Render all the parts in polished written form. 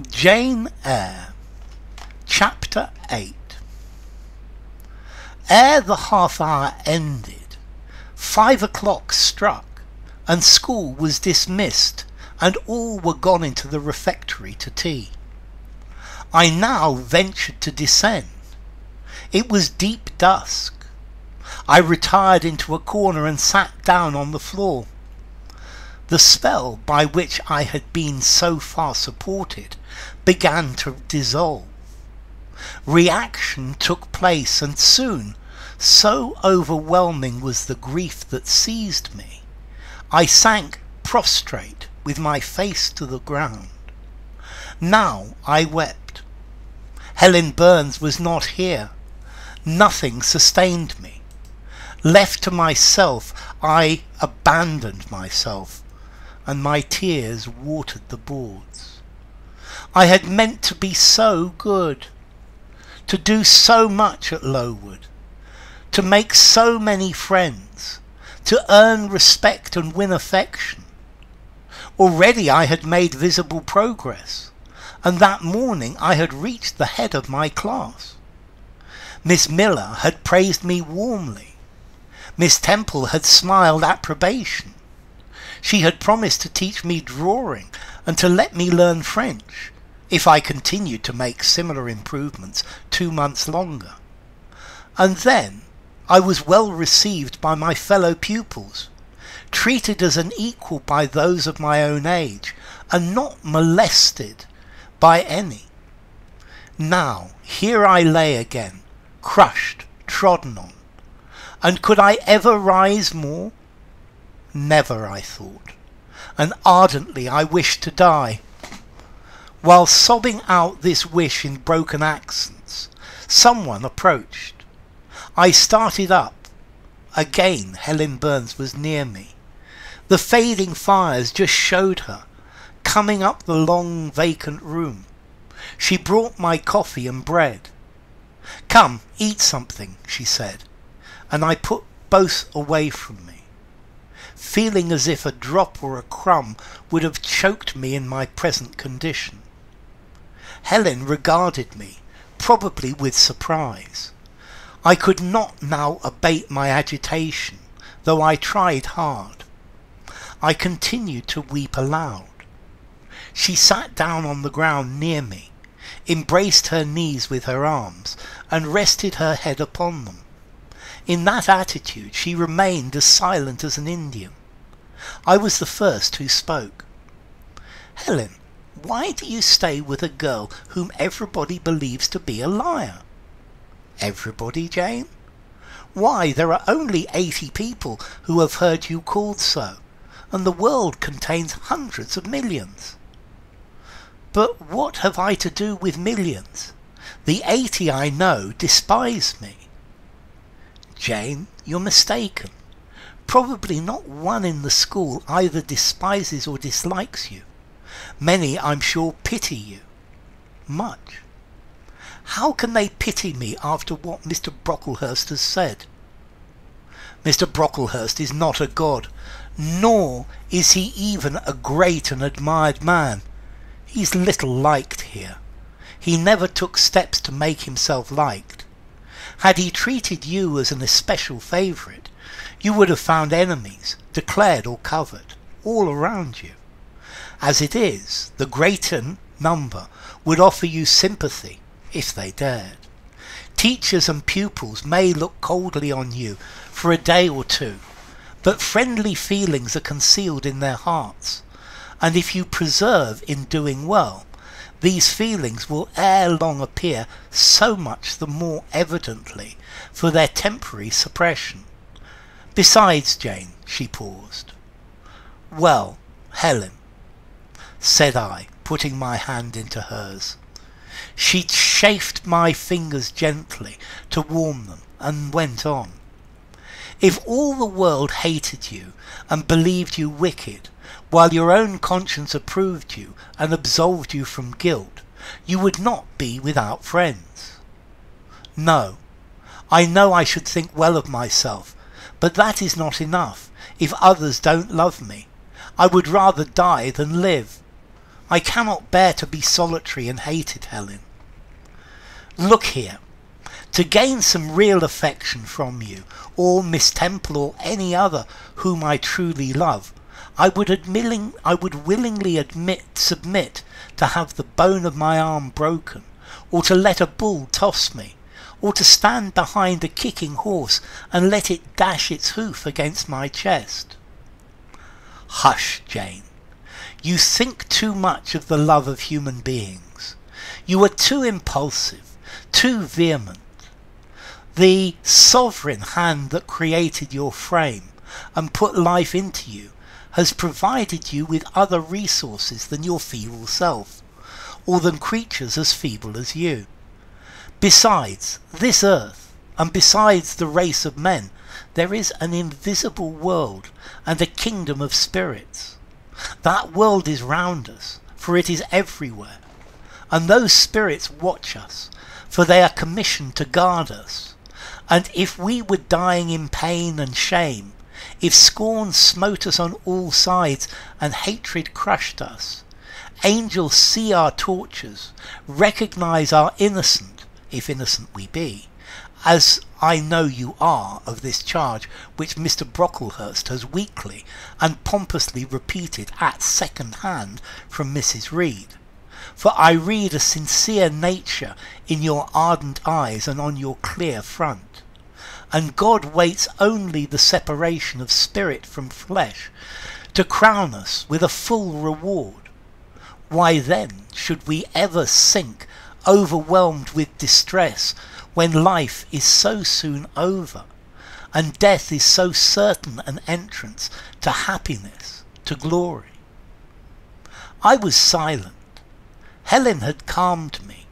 Jane Eyre, Chapter 8. Ere the half-hour ended, 5 o'clock struck, and school was dismissed, and all were gone into the refectory to tea. I now ventured to descend. It was deep dusk. I retired into a corner and sat down on the floor. The spell by which I had been so far supported began to dissolve. Reaction took place, and soon, so overwhelming was the grief that seized me, I sank prostrate with my face to the ground. Now I wept. Helen Burns was not here. Nothing sustained me. Left to myself, I abandoned myself, and my tears watered the boards. I had meant to be so good, to do so much at Lowood, to make so many friends, to earn respect and win affection. Already I had made visible progress, and that morning I had reached the head of my class. Miss Miller had praised me warmly. Miss Temple had smiled approbation. She had promised to teach me drawing and to let me learn French, if I continued to make similar improvements 2 months longer. And then I was well received by my fellow pupils, treated as an equal by those of my own age, and not molested by any. Now here I lay again, crushed, trodden on, and could I ever rise more? Never, I thought, and ardently I wished to die. While sobbing out this wish in broken accents, someone approached. I started up. Again Helen Burns was near me. The fading fires just showed her, coming up the long vacant room. She brought my coffee and bread. "Come, eat something," she said, and I put both away from me, feeling as if a drop or a crumb would have choked me in my present condition. Helen regarded me, probably with surprise. I could not now abate my agitation, though I tried hard. I continued to weep aloud. She sat down on the ground near me, embraced her knees with her arms, and rested her head upon them. In that attitude she remained as silent as an Indian. I was the first who spoke. "Helen, why do you stay with a girl whom everybody believes to be a liar?" "Everybody, Jane? Why, there are only 80 people who have heard you called so, and the world contains hundreds of millions." "But what have I to do with millions? The 80 I know despise me." "Jane, you're mistaken. Probably not one in the school either despises or dislikes you. Many, I'm sure, pity you. Much. How can they pity me after what Mr. Brocklehurst has said?" "Mr. Brocklehurst is not a god, nor is he even a great and admired man. He's little liked here. He never took steps to make himself liked. Had he treated you as an especial favourite, you would have found enemies, declared or covered, all around you. As it is, the greater number would offer you sympathy, if they dared. Teachers and pupils may look coldly on you for a day or two, but friendly feelings are concealed in their hearts, and if you persevere in doing well, these feelings will ere long appear so much the more evidently for their temporary suppression. Besides, Jane," she paused. "Well, Helen," said I, putting my hand into hers. She chafed my fingers gently to warm them, and went on. "If all the world hated you and believed you wicked, while your own conscience approved you and absolved you from guilt, you would not be without friends. No, I know I should think well of myself, but that is not enough if others don't love me. I would rather die than live. I cannot bear to be solitary and hated, Helen. Look here. To gain some real affection from you, or Miss Temple, or any other whom I truly love, I would willingly submit to have the bone of my arm broken, or to let a bull toss me, or to stand behind a kicking horse and let it dash its hoof against my chest. Hush, Jane. You think too much of the love of human beings. You are too impulsive, too vehement. The sovereign hand that created your frame and put life into you has provided you with other resources than your feeble self, or than creatures as feeble as you. Besides this earth, and besides the race of men, there is an invisible world and a kingdom of spirits. That world is round us, for it is everywhere, and those spirits watch us, for they are commissioned to guard us. And if we were dying in pain and shame, if scorn smote us on all sides and hatred crushed us, angels see our tortures, recognise our innocent, if innocent we be, as I know you are of this charge which Mr. Brocklehurst has weakly and pompously repeated at second hand from Mrs. Reed. For I read a sincere nature in your ardent eyes and on your clear front. And God waits only the separation of spirit from flesh to crown us with a full reward. Why then should we ever sink, overwhelmed with distress, when life is so soon over, and death is so certain an entrance to happiness, to glory? I was silent. Helen had calmed me,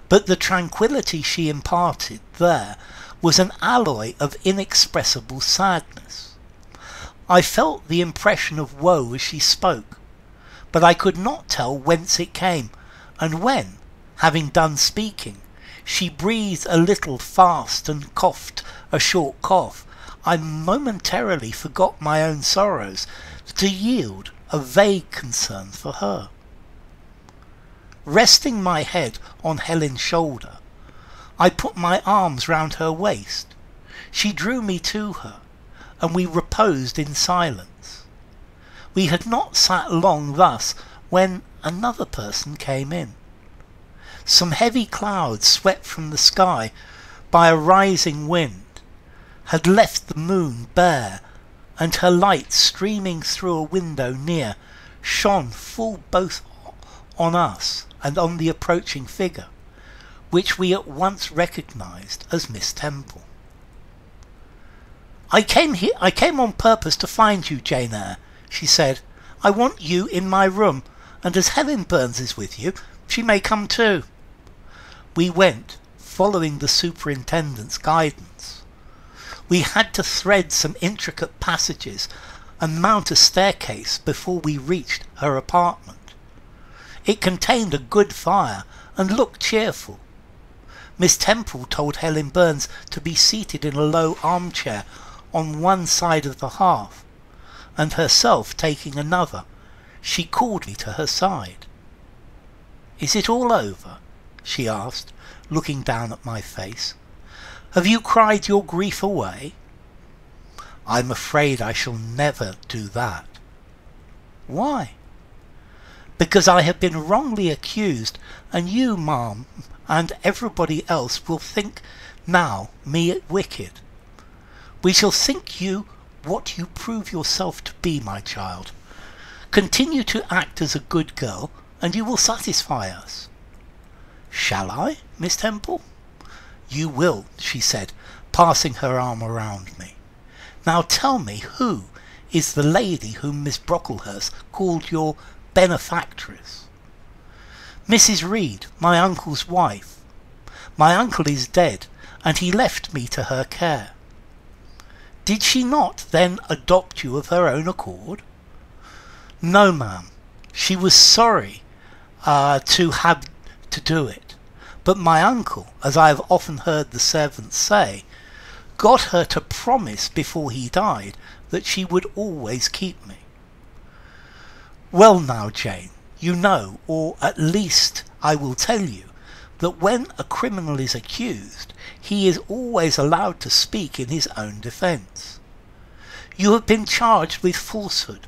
but the tranquillity she imparted there was an alloy of inexpressible sadness. I felt the impression of woe as she spoke, but I could not tell whence it came, and when, having done speaking, she breathed a little fast and coughed a short cough, I momentarily forgot my own sorrows to yield a vague concern for her. Resting my head on Helen's shoulder, I put my arms round her waist. She drew me to her, and we reposed in silence. We had not sat long thus when another person came in. Some heavy clouds swept from the sky by a rising wind had left the moon bare, and her light streaming through a window near shone full both on us and on the approaching figure, which we at once recognised as Miss Temple. I came on purpose to find you, Jane Eyre," she said. "I want you in my room, and as Helen Burns is with you, she may come too." We went, following the superintendent's guidance. We had to thread some intricate passages and mount a staircase before we reached her apartment. It contained a good fire and looked cheerful. Miss Temple told Helen Burns to be seated in a low armchair on one side of the hearth, and herself taking another, she called me to her side. "Is it all over?" she asked, looking down at my face. "Have you cried your grief away?" "I'm afraid I shall never do that." "Why?" "Because I have been wrongly accused, and you, ma'am, and everybody else will think now me wicked." "We shall think you what you prove yourself to be, my child. Continue to act as a good girl, and you will satisfy us." "Shall I, Miss Temple?" "You will," she said, passing her arm around me. "Now tell me who is the lady whom Miss Brocklehurst called your benefactress?" "Mrs. Reed, my uncle's wife. My uncle is dead, and he left me to her care." "Did she not then adopt you of her own accord?" "No, ma'am. She was sorry to have to do it, but my uncle, as I have often heard the servants say, got her to promise before he died that she would always keep me." "Well now, Jane, You know, or at least I will tell you, that when a criminal is accused, he is always allowed to speak in his own defence. You have been charged with falsehood.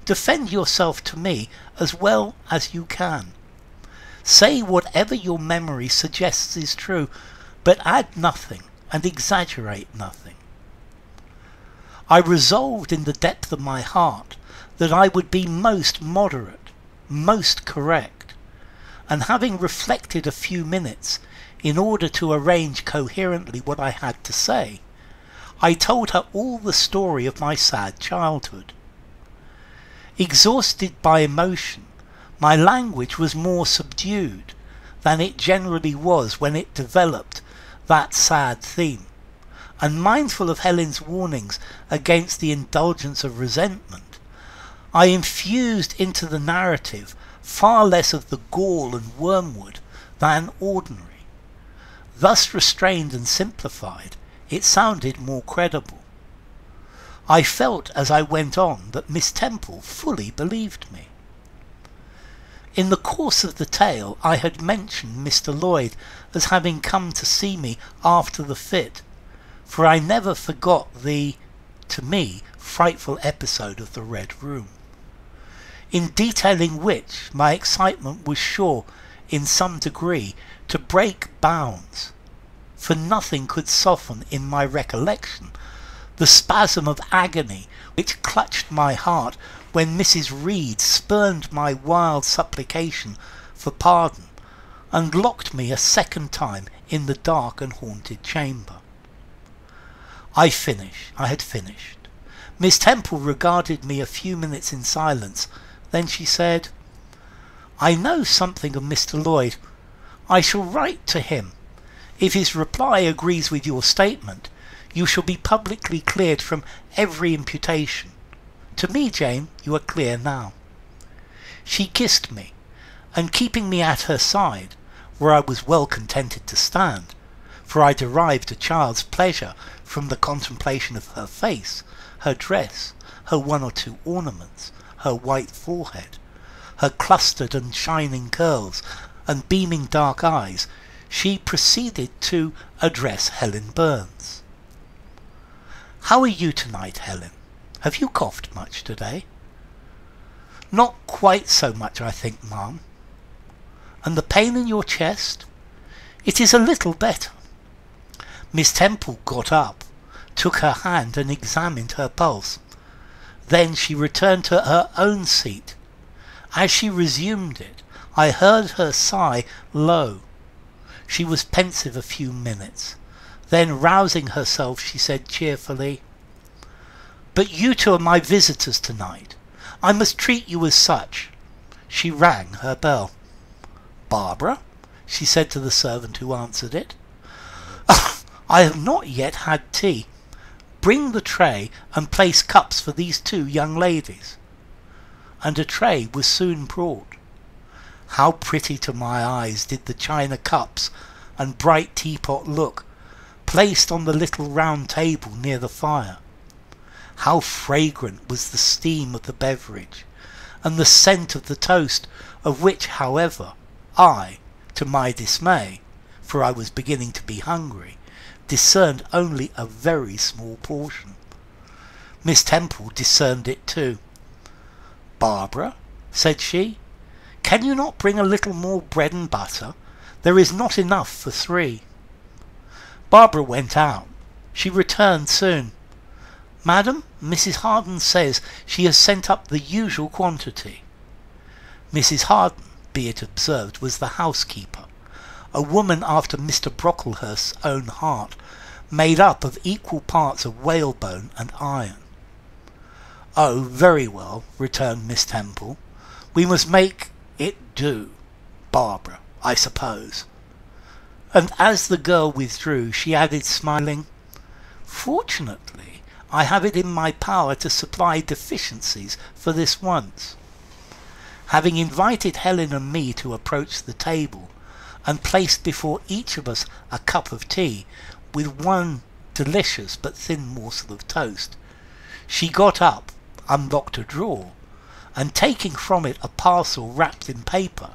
Defend yourself to me as well as you can. Say whatever your memory suggests is true, but add nothing and exaggerate nothing. I resolved in the depth of my heart that I would be most moderate, most correct, and having reflected a few minutes in order to arrange coherently what I had to say, I told her all the story of my sad childhood. Exhausted by emotion, my language was more subdued than it generally was when it developed that sad theme, and mindful of Helen's warnings against the indulgence of resentment, I infused into the narrative far less of the gall and wormwood than ordinary. Thus restrained and simplified, it sounded more credible. I felt as I went on that Miss Temple fully believed me. In the course of the tale I had mentioned Mr. Lloyd as having come to see me after the fit, for I never forgot the, to me, frightful episode of the Red Room, in detailing which my excitement was sure, in some degree, to break bounds, for nothing could soften in my recollection the spasm of agony which clutched my heart when Mrs. Reed spurned my wild supplication for pardon, and locked me a second time in the dark and haunted chamber. I had finished. Miss Temple regarded me a few minutes in silence, then she said, "I know something of Mr. Lloyd. I shall write to him. If his reply agrees with your statement, you shall be publicly cleared from every imputation. To me, Jane, you are clear now." She kissed me, and keeping me at her side, where I was well contented to stand, for I derived a child's pleasure from the contemplation of her face, her dress, her one or two ornaments, her white forehead, her clustered and shining curls, and beaming dark eyes, she proceeded to address Helen Burns. "How are you tonight, Helen? Have you coughed much today?" "Not quite so much, I think, ma'am." "And the pain in your chest?" "It is a little better." Miss Temple got up, took her hand and examined her pulse. Then she returned to her own seat. As she resumed it, I heard her sigh low. She was pensive a few minutes. Then, rousing herself, she said cheerfully, "But you two are my visitors tonight. I must treat you as such." She rang her bell. "Barbara," she said to the servant who answered it, "I have not yet had tea. Bring the tray and place cups for these two young ladies." And a tray was soon brought. How pretty to my eyes did the china cups and bright teapot look, placed on the little round table near the fire. How fragrant was the steam of the beverage, and the scent of the toast, of which, however, I, to my dismay, for I was beginning to be hungry, discerned only a very small portion. Miss Temple discerned it too. "Barbara," said she, "can you not bring a little more bread and butter? There is not enough for 3. Barbara went out. She returned soon. "Madam, Mrs. Harden says she has sent up the usual quantity." Mrs. Harden, be it observed, was the housekeeper, a woman after Mr. Brocklehurst's own heart, made up of equal parts of whalebone and iron. "Oh, very well," returned Miss Temple. "We must make it do, Barbara, I suppose." And as the girl withdrew, she added, smiling, "Fortunately, I have it in my power to supply deficiencies for this once." Having invited Helen and me to approach the table, and placed before each of us a cup of tea, with one delicious but thin morsel of toast, she got up, unlocked a drawer, and taking from it a parcel wrapped in paper,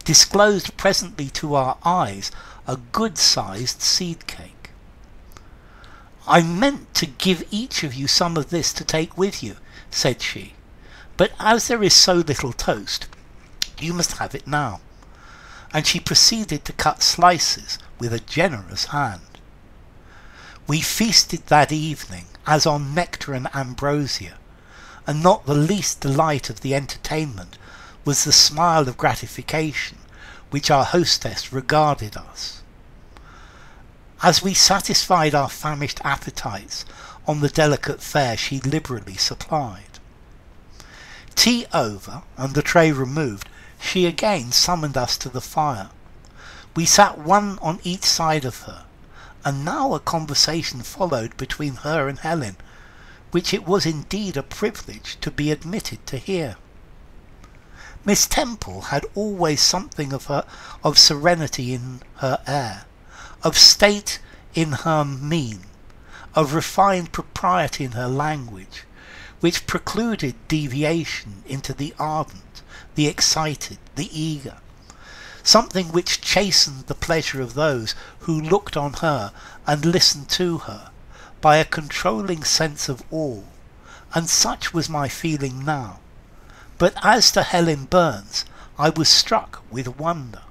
disclosed presently to our eyes a good-sized seed cake. "I meant to give each of you some of this to take with you," said she, "but as there is so little toast, you must have it now." And she proceeded to cut slices with a generous hand. We feasted that evening as on nectar and ambrosia, and not the least delight of the entertainment was the smile of gratification which our hostess regarded us. As we satisfied our famished appetites on the delicate fare she liberally supplied. Tea over, and the tray removed, she again summoned us to the fire. We sat one on each side of her, and now a conversation followed between her and Helen, which it was indeed a privilege to be admitted to hear. Miss Temple had always something of serenity in her air, of state in her mien, of refined propriety in her language, which precluded deviation into the ardent, the excited, the eager, something which chastened the pleasure of those who looked on her and listened to her by a controlling sense of awe, and such was my feeling now. But as to Helen Burns, I was struck with wonder.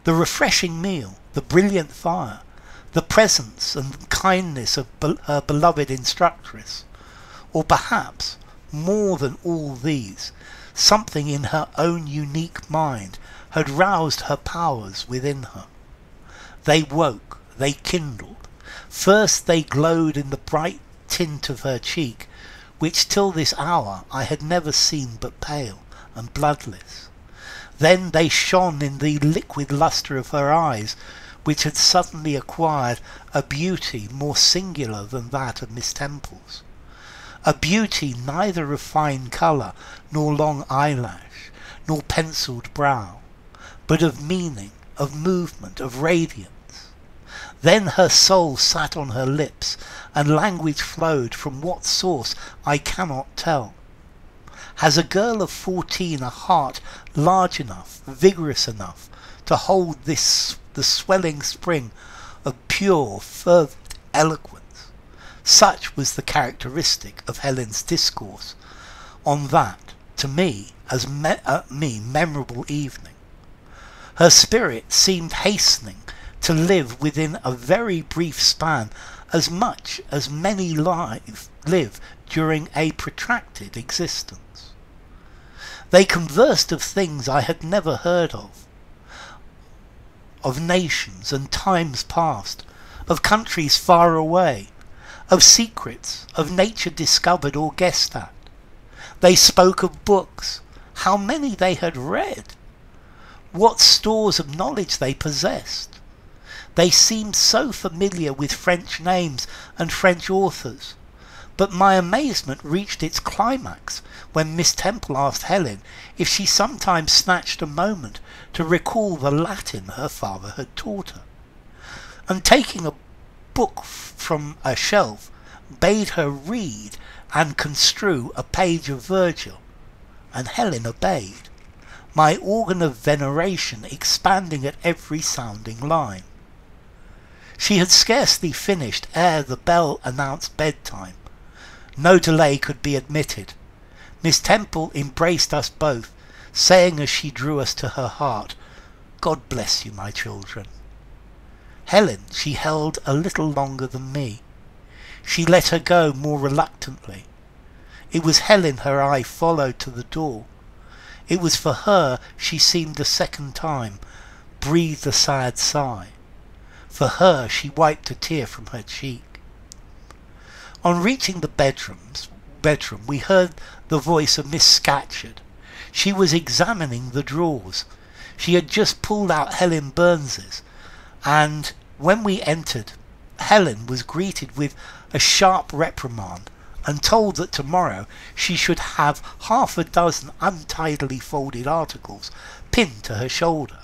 The refreshing meal, the brilliant fire, the presence and kindness of her beloved instructress, or perhaps, more than all these, something in her own unique mind had roused her powers within her. They woke, they kindled. First they glowed in the bright tint of her cheek, which till this hour I had never seen but pale and bloodless. Then they shone in the liquid lustre of her eyes, which had suddenly acquired a beauty more singular than that of Miss Temple's. A beauty neither of fine colour, nor long eyelash, nor pencilled brow, but of meaning, of movement, of radiance. Then her soul sat on her lips, and language flowed from what source I cannot tell. Has a girl of 14 a heart large enough, vigorous enough, to hold the swelling spring of pure, fervent eloquence? Such was the characteristic of Helen's discourse on that, to me, as memorable evening. Her spirit seemed hastening to live within a very brief span as much as many live during a protracted existence. They conversed of things I had never heard of nations and times past, of countries far away, of secrets, of nature discovered or guessed at. They spoke of books, how many they had read, what stores of knowledge they possessed. They seemed so familiar with French names and French authors, but my amazement reached its climax when Miss Temple asked Helen if she sometimes snatched a moment to recall the Latin her father had taught her, and taking a book from a shelf, bade her read and construe a page of Virgil, and Helen obeyed, my organ of veneration expanding at every sounding line. She had scarcely finished ere the bell announced bedtime. No delay could be admitted. Miss Temple embraced us both, saying as she drew us to her heart, "God bless you, my children." Helen she held a little longer than me. She let her go more reluctantly. It was Helen her eye followed to the door. It was for her she seemed a second time, breathed a sad sigh. For her she wiped a tear from her cheek. On reaching the bedroom we heard the voice of Miss Scatcherd. She was examining the drawers. She had just pulled out Helen Burns's, and when we entered, Helen was greeted with a sharp reprimand and told that tomorrow she should have half a dozen untidily folded articles pinned to her shoulder.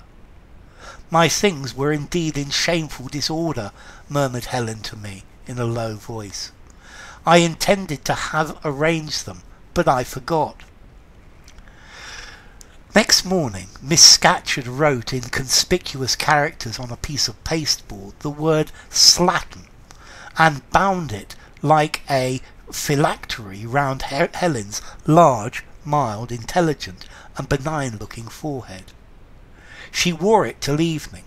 "My things were indeed in shameful disorder," murmured Helen to me in a low voice. "I intended to have arranged them, but I forgot. Next morning, Miss Scatcherd wrote in conspicuous characters on a piece of pasteboard the word slattern, and bound it like a phylactery round Helen's large, mild, intelligent, and benign-looking forehead. She wore it till evening,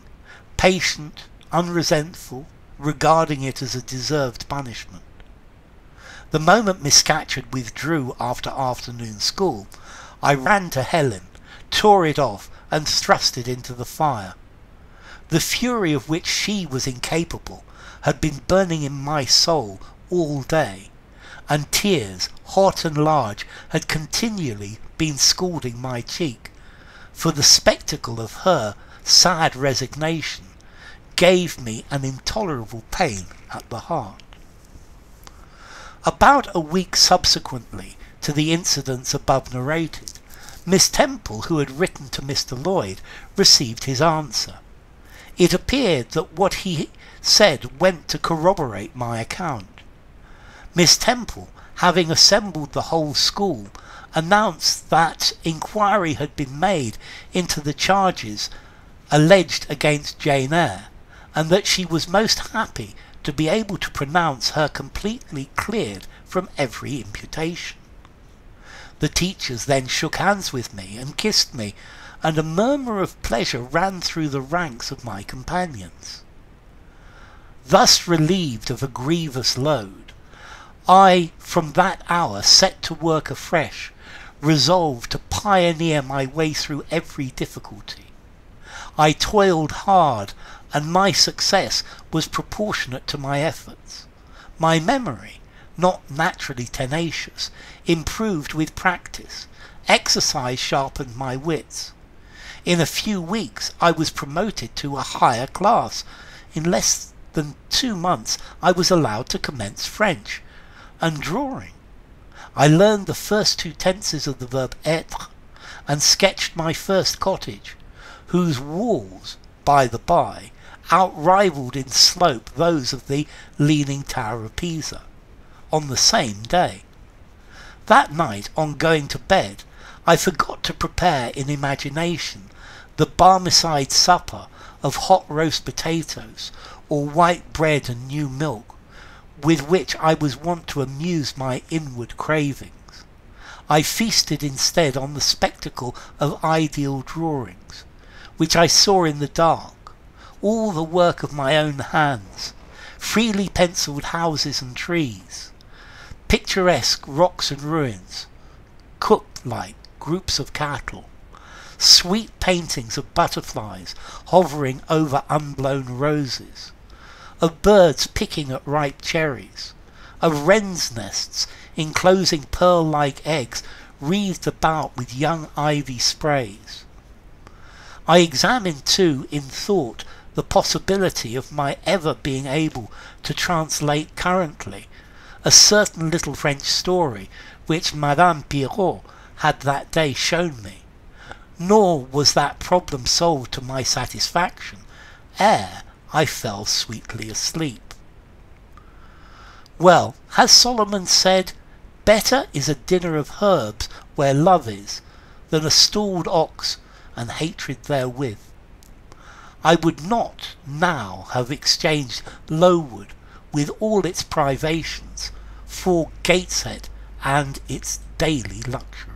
patient, unresentful, regarding it as a deserved punishment. The moment Miss Scatcherd withdrew after afternoon school, I ran to Helen, tore it off, and thrust it into the fire. The fury of which she was incapable had been burning in my soul all day, and tears, hot and large, had continually been scalding my cheek, for the spectacle of her sad resignation gave me an intolerable pain at the heart. About a week subsequently to the incidents above narrated, Miss Temple, who had written to Mr. Lloyd, received his answer. It appeared that what he said went to corroborate my account. Miss Temple, having assembled the whole school, announced that inquiry had been made into the charges alleged against Jane Eyre, and that she was most happy to be able to pronounce her completely cleared from every imputation. The teachers then shook hands with me and kissed me, and a murmur of pleasure ran through the ranks of my companions. Thus relieved of a grievous load, I from that hour set to work afresh, resolved to pioneer my way through every difficulty. I toiled hard, and my success was proportionate to my efforts. My memory, not naturally tenacious, improved with practice. Exercise sharpened my wits. In a few weeks I was promoted to a higher class. In less than 2 months I was allowed to commence French and drawing. I learned the first 2 tenses of the verb être, and sketched my first cottage, whose walls, by the by, outrivaled in slope those of the Leaning Tower of Pisa, on the same day. That night, on going to bed, I forgot to prepare in imagination the Barmecide supper of hot roast potatoes, or white bread and new milk, with which I was wont to amuse my inward cravings. I feasted instead on the spectacle of ideal drawings, which I saw in the dark, all the work of my own hands, freely pencilled houses and trees, picturesque rocks and ruins, cooked-like groups of cattle, sweet paintings of butterflies hovering over unblown roses, of birds picking at ripe cherries, of wrens' nests enclosing pearl-like eggs wreathed about with young ivy sprays. I examined too in thought the possibility of my ever being able to translate currently a certain little French story which Madame Pirot had that day shown me. Nor was that problem solved to my satisfaction ere I fell sweetly asleep. Well, has Solomon said, "Better is a dinner of herbs where love is, than a stalled ox and hatred therewith"? I would not now have exchanged Lowood with all its privations for Gateshead and its daily luxury.